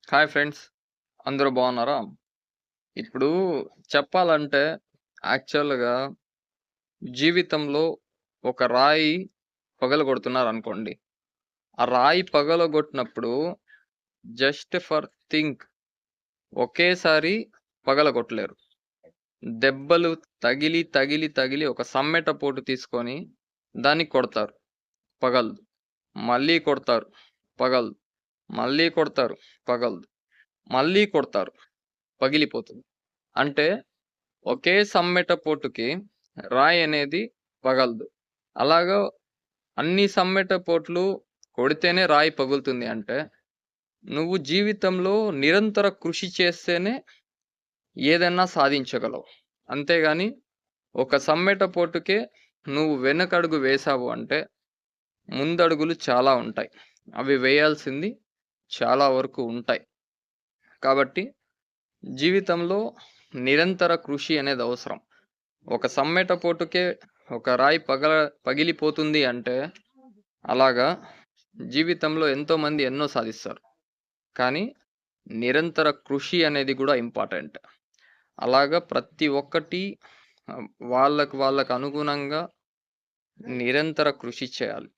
Hi friends. అందరూ బాగున్నారా? ఇప్పుడు చెప్పాలంటే యాక్చువల్‌గా జీవితంలో ఒక రాయి పగలగొడుతున్నారనుకోండి. ఆ రాయి పగలగొట్టినప్పుడు జస్ట్ ఫర్ థింక్ ఒకేసారి పగలగొట్టలేరు. దెబ్బలు తగిలి, తగిలి, తగిలి ఒక సమ్మెట పోటు తీసుకొని దాన్ని కొడతారు. పగలదు. మళ్ళీ కొడతారు. పగలదు. మళ్ళీ కొడతారు. పగలదు. మళ్ళీ కొడతారు. పగిలిపోతుంది. అంటే ఒకే సమ్మెట పోటుకి రాయి అనేది పగలదు. అలాగా అన్ని సమ్మెట పోట్లు కొడితేనే రాయి పగులుతుంది అంటే, నువ్వు జీవితంలో నిరంతర కృషి చేస్తేనే ఏదన్నా సాధించగలవు. అంతేగాని ఒక సమ్మెట పోటుకే నువ్వు వెనకడుగు వేశావు అంటే, ముందడుగులు చాలా ఉంటాయి. అవి వేయాల్సింది చాలా వరకు ఉంటాయి. కాబట్టి జీవితంలో నిరంతర కృషి అనేది అవసరం. ఒక సమ్మెట పోటుకే ఒక రాయి పగిలిపోతుంది అంటే, అలాగా జీవితంలో ఎంతోమంది ఎన్నో సాధిస్తారు. కానీ నిరంతర కృషి అనేది గూడా ఇంపార్టెంట్. అలాగా ప్రతి ఒక్కటి వాళ్ళకి అనుగుణంగా నిరంతర కృషి చేయాలి.